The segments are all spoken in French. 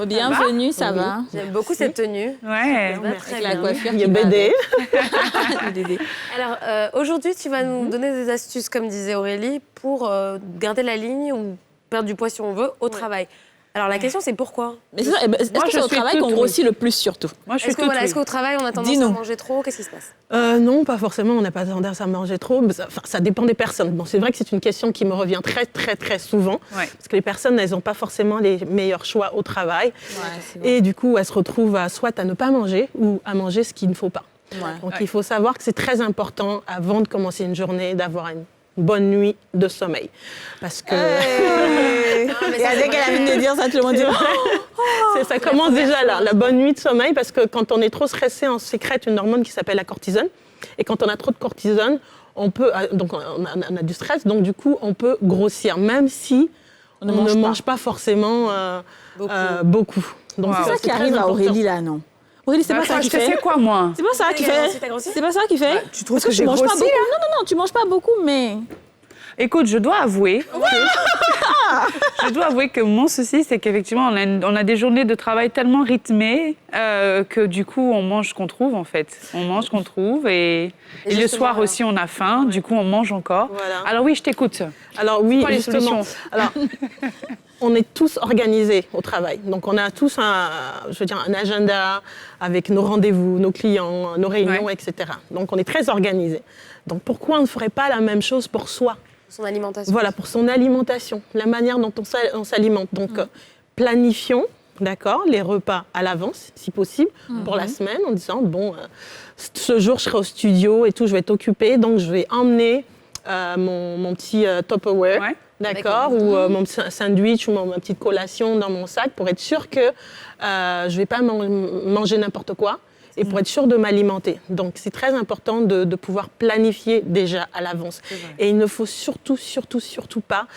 Bienvenue, ça va? J'aime beaucoup cette tenue. Ouais. Avec la coiffure Il y a qui va BD. avec. Alors, aujourd'hui, tu vas nous donner des astuces, comme disait Aurélie, pour garder la ligne ou perdre du poids si on veut au travail. Alors, la question, c'est pourquoi? Mais c'est ça, est-ce que c'est au travail qu'on grossit le plus, surtout? Moi, je suis Est-ce qu'au travail, on a tendance à manger trop? Qu'est-ce qui se passe? Non, pas forcément. On n'a pas tendance à manger trop. Mais ça dépend des personnes. Bon, c'est vrai que c'est une question qui me revient très, très, très souvent. Ouais. Parce que les personnes, elles n'ont pas forcément les meilleurs choix au travail. Ouais, et du coup, elles se retrouvent soit à ne pas manger ou à manger ce qu'il ne faut pas. Ouais. Donc, il faut savoir que c'est très important, avant de commencer une journée, d'avoir une bonne nuit de sommeil. Parce que... Et avec elle a envie de dire ça, tout le monde dit... Ça commence déjà là, la bonne nuit de sommeil, parce que quand on est trop stressé, on sécrète une hormone qui s'appelle la cortisone. Et quand on a trop de cortisone, on a du stress, donc du coup, on peut grossir, même si on ne mange pas forcément beaucoup. Donc c'est ça qui arrive à Aurélie, là, non? Aurélie, c'est pas ça qui fait. C'est quoi, moi? C'est pas ça qui fait. C'est pas ça qui fait. Tu trouves que j'ai grossi? Non, tu manges pas beaucoup, mais... Écoute, je dois avouer que mon souci, c'est qu'effectivement, on a des journées de travail tellement rythmées que du coup, on mange ce qu'on trouve, en fait. On mange ce qu'on trouve et le soir aussi, on a faim. Du coup, on mange encore. Voilà. Alors oui, je t'écoute. Alors oui, justement. Alors, on est tous organisés au travail. Donc, on a tous un agenda avec nos rendez-vous, nos clients, nos réunions, etc. Donc, on est très organisés. Donc, pourquoi on ne ferait pas la même chose pour soi? Son alimentation. Voilà, pour son alimentation, la manière dont on s'alimente. Donc, planifions, d'accord, les repas à l'avance, si possible, pour la semaine, en disant, bon, ce jour, je serai au studio et tout, je vais être occupée, donc je vais emmener mon petit Tupperware, d'accord, ou mon sandwich ou ma petite collation dans mon sac pour être sûre que je ne vais pas manger n'importe quoi. Et pour être sûr de m'alimenter. Donc, c'est très important de pouvoir planifier déjà à l'avance. Et il ne faut surtout pas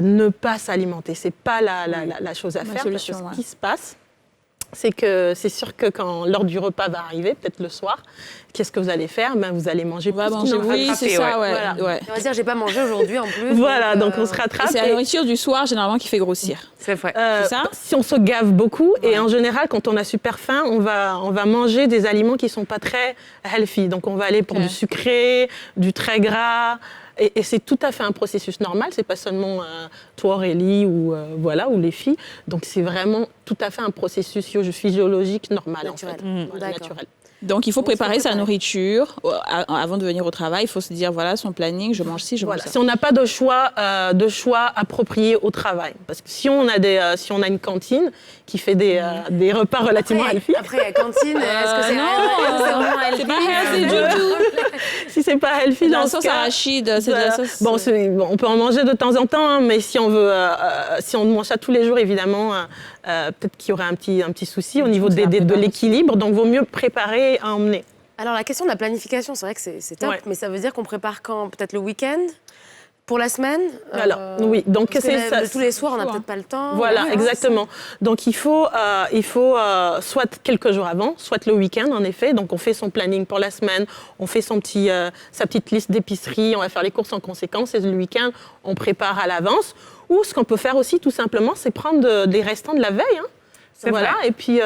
ne pas s'alimenter. Ce n'est pas la chose à faire. Parce que ce qui se passe, c'est que c'est sûr que quand l'heure du repas va arriver, peut-être le soir, qu'est-ce que vous allez faire? Oui, c'est ça, voilà. On va dire, j'ai pas mangé aujourd'hui en plus. Voilà, donc on se rattrape. C'est la nourriture du soir, généralement, qui fait grossir. C'est vrai. C'est ça? Si on se gave beaucoup, et en général, quand on a super faim, on va manger des aliments qui sont pas très healthy. Donc, on va aller pour du sucré, du très gras. Et c'est tout à fait un processus normal, c'est pas seulement toi Aurélie ou les filles. Donc c'est vraiment tout à fait un processus physiologique normal naturel. En fait. Naturel. Donc il faut préparer sa nourriture avant de venir au travail. Il faut se dire voilà son planning, je mange ci, je mange ça. Si on n'a pas de choix approprié au travail, parce que si on a une cantine qui fait des repas relativement healthy. Après la cantine, est-ce que c'est vraiment healthy? C'est pas healthy du tout. Si c'est pas healthy, dans la sauce arachide, c'est de la sauce. Bon, on peut en manger de temps en temps, hein, mais si on mange ça tous les jours, évidemment, peut-être qu'il y aurait un petit souci au niveau de l'équilibre. Donc, vaut mieux préparer et emmener. Alors, la question de la planification, c'est vrai que c'est top, mais ça veut dire qu'on prépare quand? Peut-être le week-end? Pour la semaine? Alors, oui. Donc, parce que tous les soirs, on n'a peut-être pas le temps. Voilà, exactement. Donc, il faut soit quelques jours avant, soit le week-end, en effet. Donc, on fait son planning pour la semaine, on fait sa petite liste d'épicerie, on va faire les courses en conséquence. Et le week-end, on prépare à l'avance. Ou ce qu'on peut faire aussi, tout simplement, c'est prendre des restants de la veille. Hein. Voilà, et puis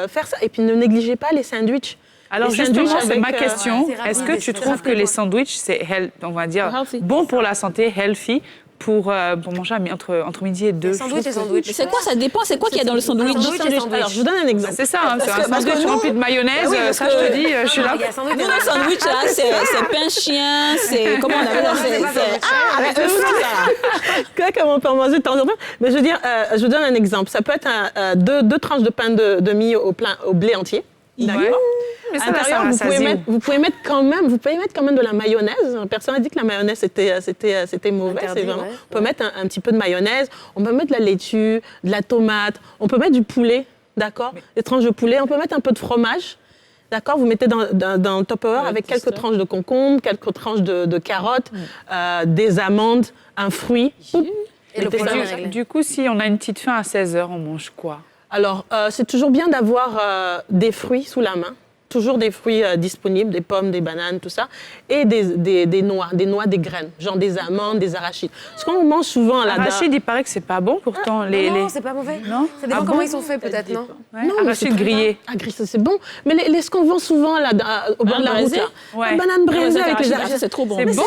faire ça. Et puis, ne négligez pas les sandwichs. Alors justement, c'est ma question. Est-ce que tu trouves que les sandwichs, c'est, on va dire, bon pour la santé, healthy, pour manger entre midi et 2? Sandwich et sandwich. C'est quoi, ça dépend, c'est quoi qu'il y a dans le sandwich? Alors, je vous donne un exemple. C'est ça, c'est un sandwich rempli de mayonnaise, ça je te dis, je suis là. Nous, le sandwich, là, c'est pain chien, c'est... Comment on appelle ça? Avec le fruit, ça. Comment on peut en manger de temps en temps? Mais je veux dire, je vous donne un exemple. Ça peut être deux tranches de pain de mie au blé entier. D'accord. Mais à l'intérieur, vous pouvez mettre quand même de la mayonnaise. Personne n'a dit que la mayonnaise c'était mauvais. Interdit, c'est vraiment. On peut mettre un petit peu de mayonnaise. On peut mettre de la laitue, de la tomate. On peut mettre du poulet, d'accord. Des tranches de poulet. On peut mettre un peu de fromage, d'accord. Vous mettez dans le Tupperware avec quelques tranches de concombre, quelques tranches de carottes, des amandes, un fruit. Et du coup, si on a une petite faim à 16h, on mange quoi? Alors, c'est toujours bien d'avoir des fruits sous la main. toujours des fruits disponibles, des pommes, des bananes, tout ça, et des noix, des graines, genre des amandes, des arachides. Ce qu'on mange souvent à la Arachide, il paraît que c'est pas bon pourtant. Non, c'est pas mauvais. Non. Ça dépend comment ils sont faits, peut-être, non? Ouais. Non, mais c'est Arachide très grillé. bon. Ah, grillé, ça, c'est bon. Mais ce qu'on vend souvent là, au bord de la route, braisée. là, Ouais. la banane braisée avec les arachides, arachides, c'est trop bon. C'est Mais bon.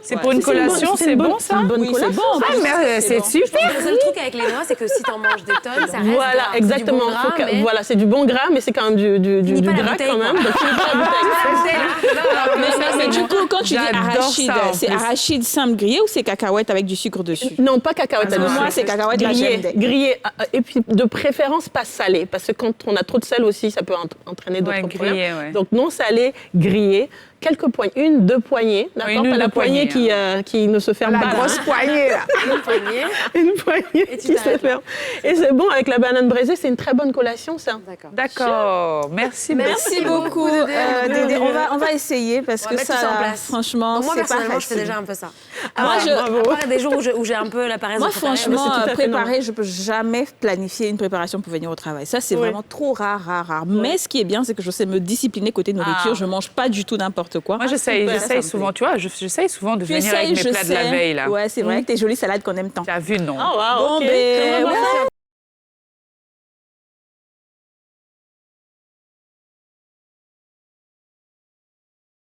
c'est C'est pour une C'est une bonne- collation, c'est c'est une bon bonne- ça. une bonne Oui, c'est collation. bon. en Ah, plus, mais c'est bon. super. Le seul truc avec les noix, c'est que si t'en manges des tonnes, ça reste Voilà, gras. C'est du exactement. bon gras, mais- Voilà, c'est du bon gras, mais c'est quand même du Finis pas la gras bouteille, quand même. quoi. Donc, finis pas la bouteille. Mais du coup, quand tu dis J'adore arachide, ça, en c'est plus. arachide simple grillé ou c'est cacahuète avec du sucre dessus? Non, pas cacahuète. Parce que dessus. moi, c'est cacahuète, là, j'aime. Grillé. Et puis, de préférence, pas salé. Parce que quand on a trop de sel aussi, ça peut entraîner d'autres Ouais, problèmes. grillé, ouais. Donc, non salé, grillé. Quelques poignées, 1-2 poignées. D'accord, une ou pas la deux poignée poignées, qui ne se ferme pas. là, hein. poignée là. Une poignée. Une poignée Et tu qui se t'arrêtes là. ferme. Et c'est bon, avec la banane braisée, c'est une très bonne collation, ça. D'accord. D'accord. Merci. Merci beaucoup, Dédé. On va essayer parce On va que mettre tout ça en place. franchement, Donc moi, c'est pas personnellement, je fais facile. déjà un peu ça. Moi, je- À part des jours où j'ai un peu la paresse Moi, de préparer. franchement, c'est tout à fait préparer, je peux jamais planifier une préparation pour venir au travail. Ça, c'est Oui. vraiment trop rare. Mais ce qui est bien, c'est que je sais me discipliner côté nourriture. Ah. Je mange pas du tout n'importe quoi. Moi, j'essaye Ça me souvent, plaît. tu vois, j'essaye souvent de Tu venir avec essayes, mes je plats de la sais. veille là. Ouais, c'est vrai, avec tes jolies salades qu'on aime tant. T'as vu, non? Oh, wow, Bon, ok. ben, J'aimerais voir ouais. ça.